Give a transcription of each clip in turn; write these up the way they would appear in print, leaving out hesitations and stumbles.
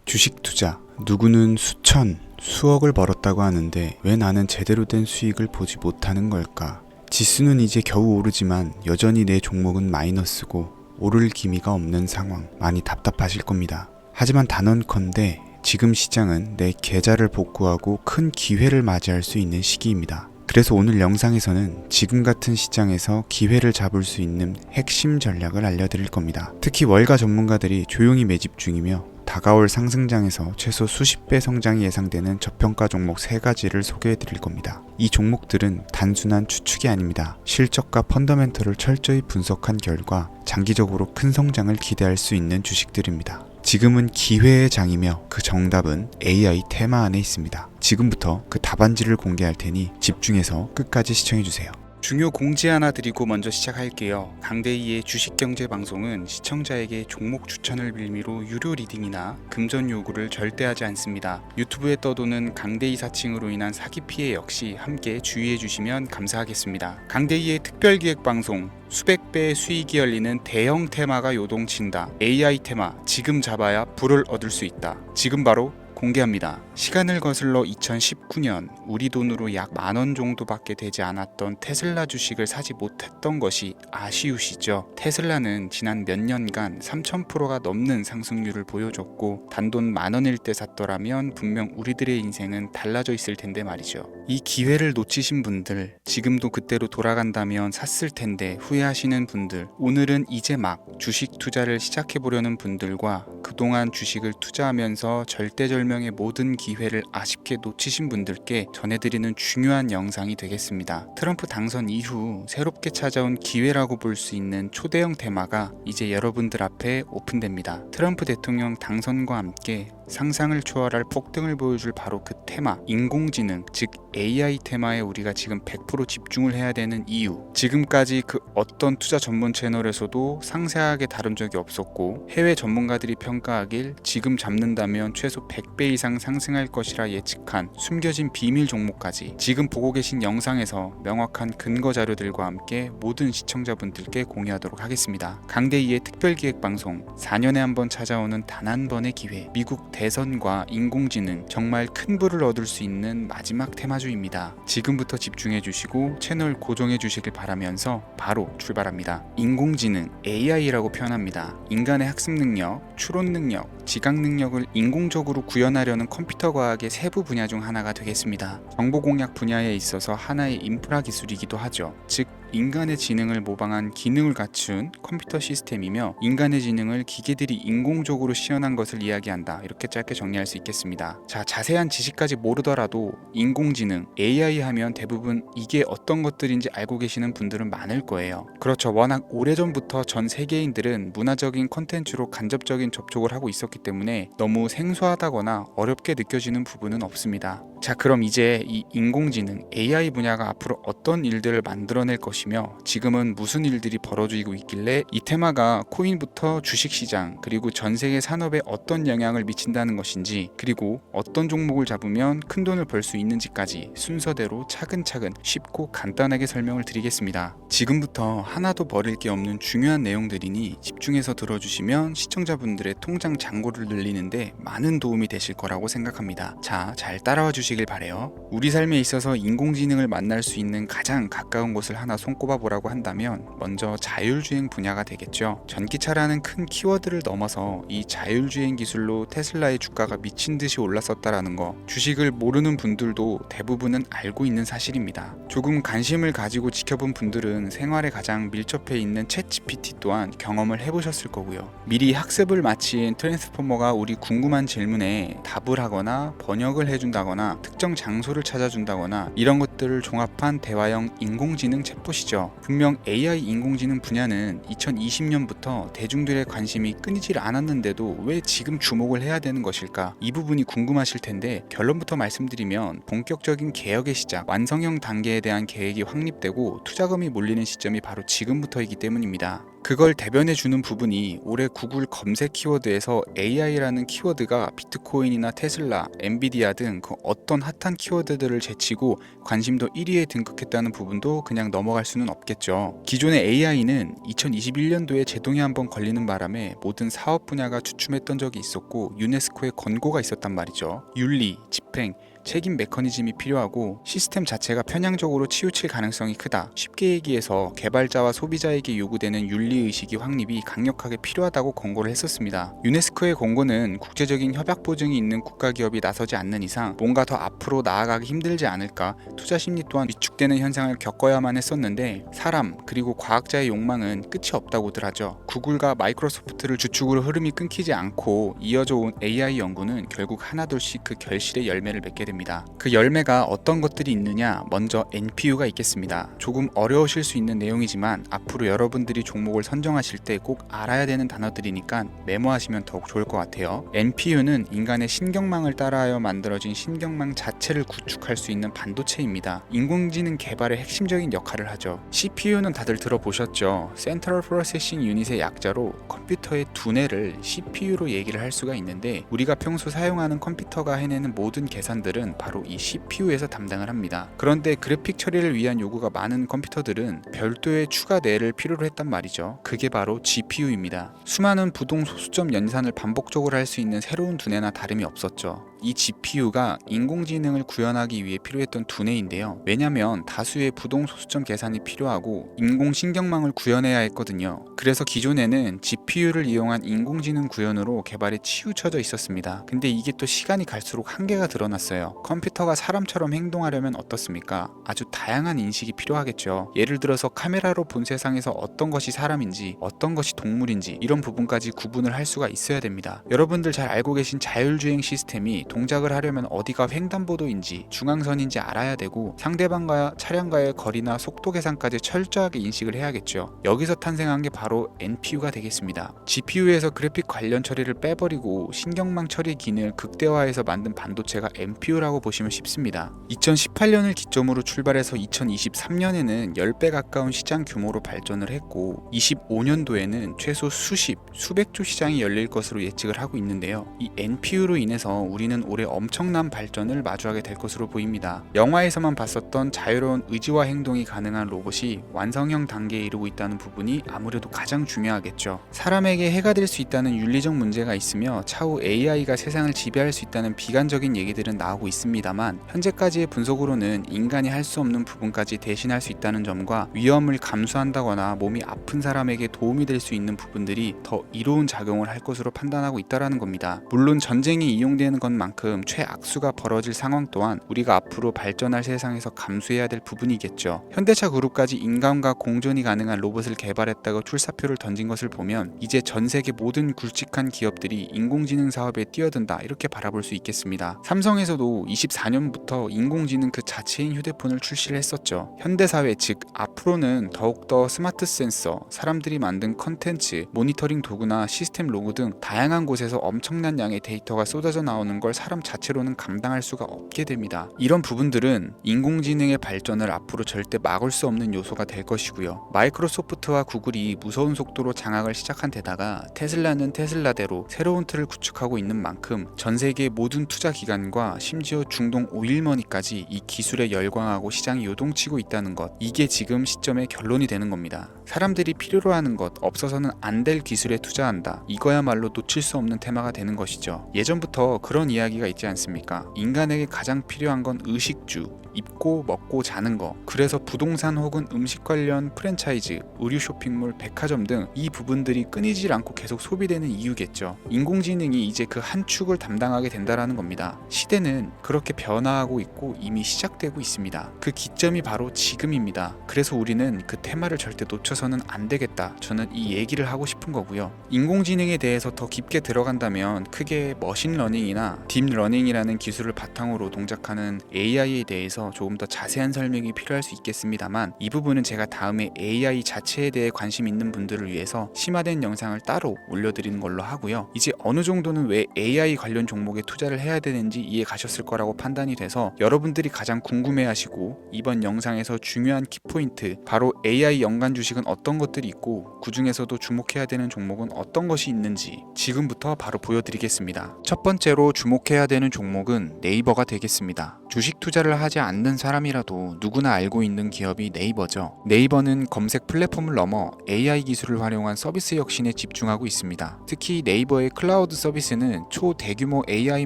주식 투자. 누구는 수천, 수억을 벌었다고 하는데 왜 나는 제대로 된 수익을 보지 못하는 걸까? 지수는 이제 겨우 오르지만 여전히 내 종목은 마이너스고 오를 기미가 없는 상황. 많이 답답하실 겁니다. 하지만 단언컨대 지금 시장은 내 계좌를 복구하고 큰 기회를 맞이할 수 있는 시기입니다. 그래서 오늘 영상에서는 지금 같은 시장에서 기회를 잡을 수 있는 핵심 전략을 알려드릴 겁니다. 특히 월가 전문가들이 조용히 매집 중이며 다가올 상승장에서 최소 수십 배 성장이 예상되는 저평가 종목 3가지를 소개해드릴 겁니다. 이 종목들은 단순한 추측이 아닙니다. 실적과 펀더멘털을 철저히 분석한 결과 장기적으로 큰 성장을 기대할 수 있는 주식들입니다. 지금은 기회의 장이며 그 정답은 AI 테마 안에 있습니다. 지금부터 그 답안지를 공개할 테니 집중해서 끝까지 시청해주세요. 중요 공지 하나 드리고 먼저 시작할게요. 강대희의 주식경제 방송은 시청자에게 종목 추천을 빌미로 유료 리딩이나 금전 요구를 절대 하지 않습니다. 유튜브에 떠도는 강대희 사칭으로 인한 사기 피해 역시 함께 주의해 주시면 감사하겠습니다. 강대희의 특별기획 방송, 수백 배의 수익이 열리는 대형 테마가 요동친다. AI 테마, 지금 잡아야 불을 얻을 수 있다. 지금 바로 공개합니다. 시간을 거슬러 2019년 우리 돈으로 약 10,000원 정도밖에 되지 않았던 테슬라 주식을 사지 못했던 것이 아쉬우시죠? 테슬라는 지난 몇 년간 3000%가 넘는 상승률을 보여줬고 단돈 10,000원일 때 샀더라면 분명 우리들의 인생은 달라져 있을 텐데 말이죠. 이 기회를 놓치신 분들, 지금도 그때로 돌아간다면 샀을 텐데 후회하시는 분들, 오늘은 이제 막 주식 투자를 시작해보려는 분들과 그동안 주식을 투자하면서 절대절명의 모든 기회를 아쉽게 놓치신 분들께 전해드리는 중요한 영상이 되겠습니다. 트럼프 당선 이후 새롭게 찾아온 기회라고 볼 수 있는 초대형 테마가 이제 여러분들 앞에 오픈됩니다. 트럼프 대통령 당선과 함께 상상을 초월할 폭등을 보여줄 바로 그 테마, 인공지능, 즉 AI 테마에 우리가 지금 100% 집중을 해야 되는 이유. 지금까지 그 어떤 투자 전문 채널에서도 상세하게 다룬 적이 없었고 해외 전문가들이 평가하길 지금 잡는다면 최소 100배 이상 상승할 것이라 예측한 숨겨진 비밀 종목까지 지금 보고 계신 영상에서 명확한 근거 자료들과 함께 모든 시청자분들께 공유하도록 하겠습니다. 강대희의 특별기획 방송, 4년에 한 번 찾아오는 단 한 번의 기회, 미국 대선과 인공지능, 정말 큰 부를 얻을 수 있는 마지막 테마주입니다. 지금부터 집중해 주시고 채널 고정해 주시길 바라면서 바로 출발합니다. 인공지능, AI라고 표현합니다. 인간의 학습 능력, 추론 능력, 지각 능력을 인공적으로 구현하려는 컴퓨터 과학의 세부 분야 중 하나가 되겠습니다. 정보 공략 분야에 있어서 하나의 인프라 기술이기도 하죠. 즉 인간의 지능을 모방한 기능을 갖춘 컴퓨터 시스템이며 인간의 지능을 기계들이 인공적으로 시연한 것을 이야기한다. 이렇게 짧게 정리할 수 있겠습니다. 자, 자세한 지식까지 모르더라도 인공지능, AI 하면 대부분 이게 어떤 것들인지 알고 계시는 분들은 많을 거예요. 그렇죠. 워낙 오래전부터 전 세계인들은 문화적인 콘텐츠로 간접적인 접촉을 하고 있었기 때문에 너무 생소하다거나 어렵게 느껴지는 부분은 없습니다. 자, 그럼 이제 이 인공지능, AI 분야가 앞으로 어떤 일들을 만들어낼 것이며 지금은 무슨 일들이 벌어지고 있길래 이 테마가 코인부터 주식시장 그리고 전 세계 산업에 어떤 영향을 미친다는 것인지, 그리고 어떤 종목을 잡으면 큰 돈을 벌 수 있는지까지 순서대로 차근차근 쉽고 간단하게 설명을 드리겠습니다. 지금부터 하나도 버릴 게 없는 중요한 내용들이니 집중해서 들어주시면 시청자분들의 통장 잔고를 늘리는데 많은 도움이 되실 거라고 생각합니다. 자, 잘 따라와 주시길 바래요. 우리 삶에 있어서 인공지능을 만날 수 있는 가장 가까운 곳을 하나 손꼽아 보라고 한다면 먼저 자율주행 분야가 되겠죠. 전기차라는 큰 키워드를 넘어서 이 자율주행 기술로 테슬라의 주가가 미친 듯이 올랐었다라는 거, 주식을 모르는 분들도 대부분은 알고 있는 사실입니다. 조금 관심을 가지고 지켜본 분들은 생활에 가장 밀접해 있는 챗GPT 또한 경험을 해보셨을 거고요. 미리 학습을 마친 트랜스포머가 우리 궁금한 질문에 답을 하거나 번역을 해준다거나 특정 장소를 찾아준다거나 이런 것들을 종합한 대화형 인공지능 챗봇이죠. 분명 AI 인공지능 분야는 2020년부터 대중들의 관심이 끊이질 않았는데도 왜 지금 주목을 해야 되는 것일까? 이 부분이 궁금하실 텐데 결론부터 말씀드리면 본격적인 개혁의 시작, 완성형 단계에 대한 계획이 확립되고 투자금이 몰리는 시점이 바로 지금부터이기 때문입니다. 그걸 대변해주는 부분이 올해 구글 검색 키워드에서 AI라는 키워드가 비트코인이나 테슬라, 엔비디아 등 그 어떤 핫한 키워드들을 제치고 관심 관심도 1위에 등극했다는 부분도 그냥 넘어갈 수는 없겠죠. 기존의 AI는 2021년도에 제동에 한번 걸리는 바람에 모든 사업 분야가 주춤했던 적이 있었고 유네스코의 권고가 있었단 말이죠. 윤리, 집행, 책임 메커니즘이 필요하고 시스템 자체가 편향적으로 치우칠 가능성이 크다. 쉽게 얘기해서 개발자와 소비자에게 요구되는 윤리의식이 확립이 강력하게 필요하다고 권고를 했었습니다. 유네스코의 권고는 국제적인 협약 보증이 있는 국가기업이 나서지 않는 이상 뭔가 더 앞으로 나아가기 힘들지 않을까, 투자 심리 또한 위축되는 현상을 겪어야만 했었는데 사람 그리고 과학자의 욕망은 끝이 없다고들 하죠. 구글과 마이크로소프트를 주축으로 흐름이 끊기지 않고 이어져 온 AI 연구는 결국 하나둘씩 그 결실의 열매를 맺게 됩니다. 그 열매가 어떤 것들이 있느냐, 먼저 NPU가 있겠습니다. 조금 어려우실 수 있는 내용이지만 앞으로 여러분들이 종목을 선정하실 때 꼭 알아야 되는 단어들이니까 메모하시면 더욱 좋을 것 같아요. NPU는 인간의 신경망을 따라하여 만들어진 신경망 자체를 구축할 수 있는 반도체입니다. 인공지능 개발의 핵심적인 역할을 하죠. CPU는 다들 들어보셨죠? Central Processing Unit의 약자로 컴퓨터의 두뇌를 CPU로 얘기를 할 수가 있는데 우리가 평소 사용하는 컴퓨터가 해내는 모든 계산들은 바로 이 CPU에서 담당을 합니다. 그런데 그래픽 처리를 위한 요구가 많은 컴퓨터들은 별도의 추가 뇌를 필요로 했단 말이죠. 그게 바로 GPU입니다. 수많은 부동 소수점 연산을 반복적으로 할 수 있는 새로운 두뇌나 다름이 없었죠. 이 GPU가 인공지능을 구현하기 위해 필요했던 두뇌인데요. 왜냐면 다수의 부동 소수점 계산이 필요하고 인공신경망을 구현해야 했거든요. 그래서 기존에는 GPU를 이용한 인공지능 구현으로 개발에 치우쳐져 있었습니다. 근데 이게 또 시간이 갈수록 한계가 드러났어요. 컴퓨터가 사람처럼 행동하려면 어떻습니까? 아주 다양한 인식이 필요하겠죠. 예를 들어서 카메라로 본 세상에서 어떤 것이 사람인지 어떤 것이 동물인지 이런 부분까지 구분을 할 수가 있어야 됩니다. 여러분들 잘 알고 계신 자율주행 시스템이 동작을 하려면 어디가 횡단보도인지 중앙선인지 알아야 되고 상대방과 차량과의 거리나 속도 계산까지 철저하게 인식을 해야겠죠. 여기서 탄생한 게 바로 NPU가 되겠습니다. GPU에서 그래픽 관련 처리를 빼버리고 신경망 처리 기능을 극대화해서 만든 반도체가 NPU라고 보시면 쉽습니다. 2018년을 기점으로 출발해서 2023년에는 10배 가까운 시장 규모로 발전을 했고 25년도에는 최소 수백조 시장이 열릴 것으로 예측을 하고 있는데요. 이 NPU로 인해서 우리는 올해 엄청난 발전을 마주하게 될 것으로 보입니다. 영화에서만 봤었던 자유로운 의지와 행동이 가능한 로봇이 완성형 단계에 이르고 있다는 부분이 아무래도 가장 중요하겠죠. 사람에게 해가 될 수 있다는 윤리적 문제가 있으며 차후 AI가 세상을 지배할 수 있다는 비관적인 얘기들은 나오고 있습니다만 현재까지의 분석으로는 인간이 할 수 없는 부분까지 대신할 수 있다는 점과 위험을 감수한다거나 몸이 아픈 사람에게 도움이 될 수 있는 부분들이 더 이로운 작용을 할 것으로 판단하고 있다는 겁니다. 물론 전쟁이 이용되는 것만큼 최악수가 벌어질 상황 또한 우리가 앞으로 발전할 세상에서 감수해야 될 부분이겠죠. 현대차 그룹까지 인간과 공존이 가능한 로봇을 개발했다고 출사표를 던진 것을 보면 이제 전 세계 모든 굵직한 기업들이 인공지능 사업에 뛰어든다 이렇게 바라볼 수 있겠습니다. 삼성에서도 24년부터 인공지능 그 자체인 휴대폰을 출시를 했었죠. 현대사회 즉 앞으로는 더욱더 스마트 센서, 사람들이 만든 컨텐츠, 모니터링 도구나 시스템 로그 등 다양한 곳에서 엄청난 양의 데이터가 쏟아져 나오는 걸 사람 자체로는 감당할 수가 없게 됩니다. 이런 부분들은 인공지능의 발전을 앞으로 절대 막을 수 없는 요소가 될 것이고요. 마이크로소프트와 구글이 무서운 속도로 장악을 시작한 데다가 테슬라는 테슬라대로 새로운 틀을 구축하고 있는 만큼 전 세계 모든 투자 기관과 심지어 중동 오일머니까지 이 기술에 열광하고 시장이 요동치고 있다는 것, 이게 지금 시점의 결론이 되는 겁니다. 사람들이 필요로 하는 것, 없어서는 안 될 기술에 투자한다. 이거야말로 놓칠 수 없는 테마가 되는 것이죠. 예전부터 그런 이야기가 있지 않습니까? 인간에게 가장 필요한 건 의식주, 입고 먹고 자는 거. 그래서 부동산 혹은 음식 관련 프랜차이즈, 의류 쇼핑몰, 백화점 등 이 부분들이 끊이질 않고 계속 소비되는 이유겠죠. 인공지능이 이제 그 한 축을 담당하게 된다라는 겁니다. 시대는 그렇게 변화하고 있고 이미 시작되고 있습니다. 그 기점이 바로 지금입니다. 그래서 우리는 그 테마를 절대 놓쳐서는 안 되겠다. 저는 이 얘기를 하고 싶은 거고요. 인공지능에 대해서 더 깊게 들어간다면 크게 머신러닝이나 딥러닝이라는 기술을 바탕으로 동작하는 AI에 대해서 조금 더 자세한 설명이 필요할 수 있겠습니다만 이 부분은 제가 다음에 AI 자체에 대해 관심 있는 분들을 위해서 심화된 영상을 따로 올려드리는 걸로 하고요. 이제 어느 정도는 왜 AI 관련 종목에 투자를 해야 되는지 이해 가셨을 거라고 판단이 돼서 여러분들이 가장 궁금해하시고 이번 영상에서 중요한 키포인트, 바로 AI 연관 주식은 어떤 것들이 있고 그 중에서도 주목해야 되는 종목은 어떤 것이 있는지 지금부터 바로 보여드리겠습니다. 첫 번째로 주목해야 주목해야 되는 종목은 네이버가 되겠습니다. 주식 투자를 하지 않는 사람이라도 누구나 알고 있는 기업이 네이버죠. 네이버는 검색 플랫폼을 넘어 AI 기술을 활용한 서비스 혁신에 집중하고 있습니다. 특히 네이버의 클라우드 서비스는 초대규모 AI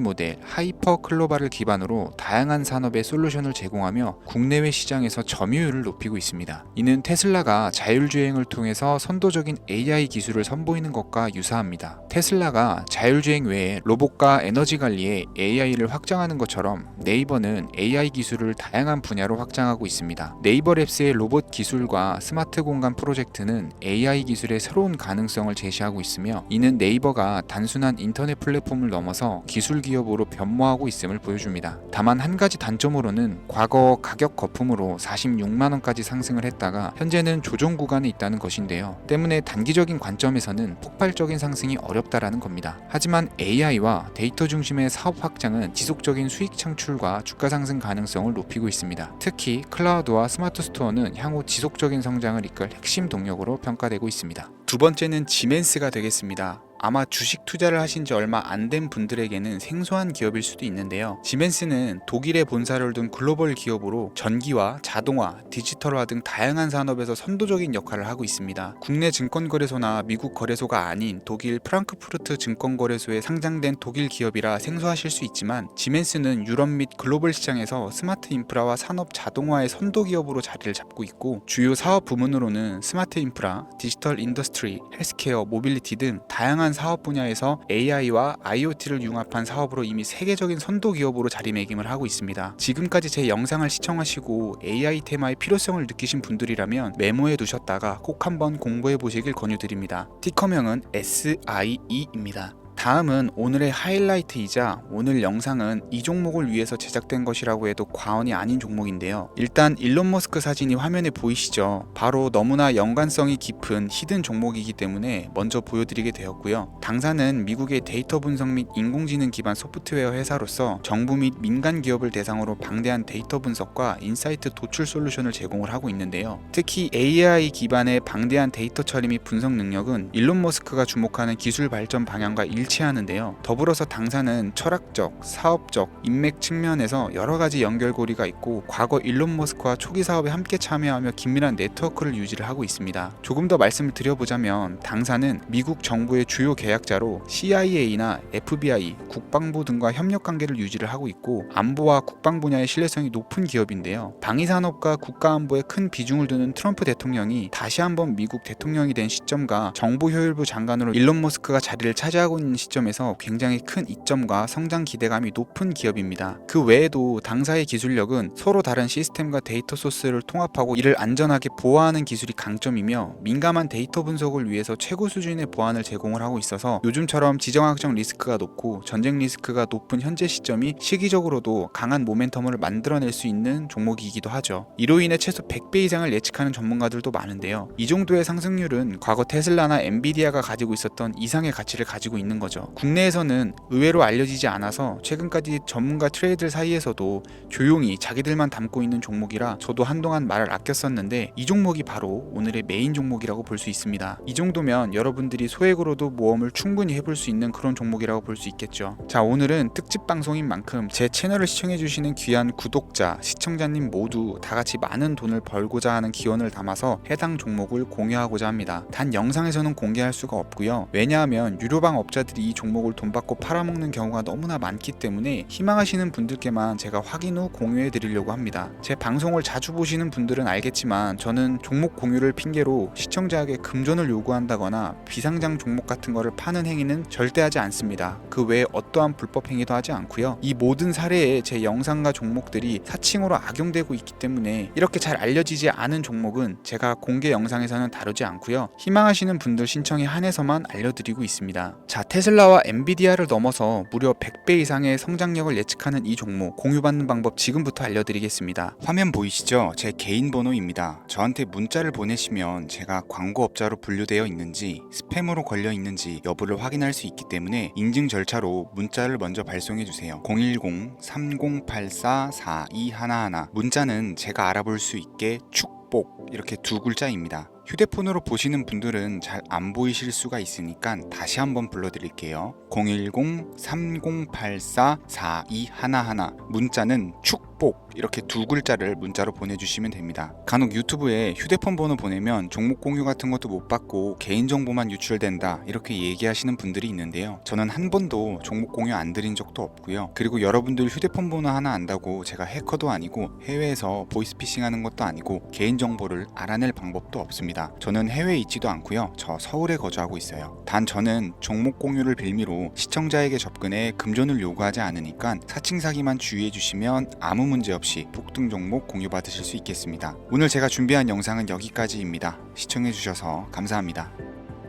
모델 하이퍼 클로바를 기반으로 다양한 산업에 솔루션을 제공하며 국내외 시장에서 점유율을 높이고 있습니다. 이는 테슬라가 자율주행을 통해서 선도적인 AI 기술을 선보이는 것과 유사합니다. 테슬라가 자율주행 외에 로봇과 에너지 관리에 AI를 확장하는 것처럼 네이버는 AI 기술을 다양한 분야로 확장하고 있습니다. 네이버 랩스의 로봇 기술과 스마트 공간 프로젝트는 AI 기술의 새로운 가능성을 제시하고 있으며, 이는 네이버가 단순한 인터넷 플랫폼을 넘어서 기술 기업으로 변모하고 있음을 보여줍니다. 다만 한 가지 단점으로는 과거 가격 거품으로 46만 원까지 상승을 했다가 현재는 조정 구간에 있다는 것인데요. 때문에 단기적인 관점에서는 폭발적인 상승이 어렵다라는 겁니다. 하지만 AI와 데이터 중심의 사업 확장은 지속적인 수익 창출과 주가 상승 가능성을 높이고 있습니다. 특히 클라우드와 스마트 스토어는 향후 지속적인 성장을 이끌 핵심 동력으로 평가되고 있습니다. 두 번째는 지멘스가 되겠습니다. 아마 주식 투자를 하신 지 얼마 안 된 분들에게는 생소한 기업일 수도 있는데요. 지멘스는 독일에 본사를 둔 글로벌 기업으로 전기와 자동화, 디지털화 등 다양한 산업에서 선도적인 역할을 하고 있습니다. 국내 증권거래소나 미국 거래소가 아닌 독일 프랑크푸르트 증권거래소에 상장된 독일 기업이라 생소하실 수 있지만, 지멘스는 유럽 및 글로벌 시장에서 스마트 인프라와 산업 자동화의 선도 기업으로 자리를 잡고 있고, 주요 사업 부문으로는 스마트 인프라, 디지털 인더스트리, 헬스케어, 모빌리티 등 다양한 사업 분야에서 AI와 IoT를 융합한 사업으로 이미 세계적인 선도 기업으로 자리매김을 하고 있습니다. 지금까지 제 영상을 시청하시고 AI 테마의 필요성을 느끼신 분들이라면 메모해 두셨다가 꼭 한번 공부해 보시길 권유드립니다. 티커명은 SIE입니다. 다음은 오늘의 하이라이트이자 오늘 영상은 이 종목을 위해서 제작된 것이라고 해도 과언이 아닌 종목인데요. 일단 일론 머스크 사진이 화면에 보이시죠? 바로 너무나 연관성이 깊은 히든 종목이기 때문에 먼저 보여드리게 되었고요. 당사는 미국의 데이터 분석 및 인공지능 기반 소프트웨어 회사로서 정부 및 민간 기업을 대상으로 방대한 데이터 분석과 인사이트 도출 솔루션을 제공을 하고 있는데요. 특히 AI 기반의 방대한 데이터 처리 및 분석 능력은 일론 머스크가 주목하는 기술 발전 방향과 일치하는데요. 더불어서 당사는 철학적, 사업적, 인맥 측면에서 여러 가지 연결고리가 있고, 과거 일론 머스크와 초기 사업에 함께 참여하며 긴밀한 네트워크를 유지를 하고 있습니다. 조금 더 말씀을 드려보자면, 당사는 미국 정부의 주요 계약자로 CIA나 FBI, 국방부 등과 협력 관계를 유지를 하고 있고, 안보와 국방 분야의 신뢰성이 높은 기업인데요. 방위산업과 국가안보에 큰 비중을 두는 트럼프 대통령이 다시 한번 미국 대통령이 된 시점과 정보효율부 장관으로 일론 머스크가 자리를 차지하고 있는 시점에서 굉장히 큰 이점과 성장 기대감이 높은 기업입니다. 그 외에도 당사의 기술력은 서로 다른 시스템과 데이터 소스를 통합하고 이를 안전하게 보호하는 기술이 강점이며, 민감한 데이터 분석을 위해서 최고 수준의 보안을 제공을 하고 있어서 요즘처럼 지정학적 리스크가 높고 전쟁 리스크가 높은 현재 시점이 시기적으로도 강한 모멘텀을 만들어낼 수 있는 종목이기도 하죠. 이로 인해 최소 100배 이상을 예측하는 전문가들도 많은데요. 이 정도의 상승률은 과거 테슬라나 엔비디아가 가지고 있었던 이상의 가치를 가지고 있는 거죠. 국내에서는 의외로 알려지지 않아서 최근까지 전문가 트레이더 사이에서도 조용히 자기들만 담고 있는 종목이라 저도 한동안 말을 아꼈었는데, 이 종목이 바로 오늘의 메인 종목이라고 볼 수 있습니다. 이 정도면 여러분들이 소액으로도 모험을 충분히 해볼 수 있는 그런 종목이라고 볼 수 있겠죠. 자, 오늘은 특집 방송인 만큼 제 채널을 시청해주시는 귀한 구독자, 시청자님 모두 다같이 많은 돈을 벌고자 하는 기원을 담아서 해당 종목을 공유하고자 합니다. 단 영상에서는 공개할 수가 없고요. 왜냐하면 유료방 업자들이 이 종목을 돈 받고 팔아먹는 경우가 너무나 많기 때문에 희망하시는 분들께만 제가 확인 후 공유해 드리려고 합니다. 제 방송을 자주 보시는 분들은 알겠지만, 저는 종목 공유를 핑계로 시청자에게 금전을 요구한다거나 비상장 종목 같은 거를 파는 행위는 절대 하지 않습니다. 그 외에 어떠한 불법 행위도 하지 않고요. 이 모든 사례에 제 영상과 종목들이 사칭으로 악용되고 있기 때문에 이렇게 잘 알려지지 않은 종목은 제가 공개 영상에서는 다루지 않고요. 희망하시는 분들 신청에 한해서만 알려드리고 있습니다. 자, 테슬라와 엔비디아를 넘어서 무려 100배 이상의 성장력을 예측하는 이 종목 공유받는 방법 지금부터 알려드리겠습니다. 화면 보이시죠? 제 개인 번호입니다. 저한테 문자를 보내시면 제가 광고업자로 분류되어 있는지 스팸으로 걸려 있는지 여부를 확인할 수 있기 때문에 인증 절차로 문자를 먼저 발송해주세요. 010-3084-4211 문자는 제가 알아볼 수 있게 축복 이렇게 두 글자입니다. 휴대폰으로 보시는 분들은 잘 안 보이실 수가 있으니까 다시 한번 불러드릴게요. 010-3084-4211 문자는 축복 이렇게 두 글자를 문자로 보내주시면 됩니다. 간혹 유튜브에 휴대폰 번호 보내면 종목 공유 같은 것도 못 받고 개인정보만 유출된다 이렇게 얘기하시는 분들이 있는데요. 저는 한 번도 종목 공유 안 드린 적도 없고요. 그리고 여러분들 휴대폰 번호 하나 안다고 제가 해커도 아니고 해외에서 보이스피싱 하는 것도 아니고 개인정보를 알아낼 방법도 없습니다. 저는 해외에 있지도 않고요. 저 서울에 거주하고 있어요. 단 저는 종목 공유를 빌미로 시청자에게 접근해 금전을 요구하지 않으니까 사칭 사기만 주의해 주시면 아무 문제 없이 폭등 종목 공유 받으실 수 있겠습니다. 오늘 제가 준비한 영상은 여기까지입니다. 시청해 주셔서 감사합니다.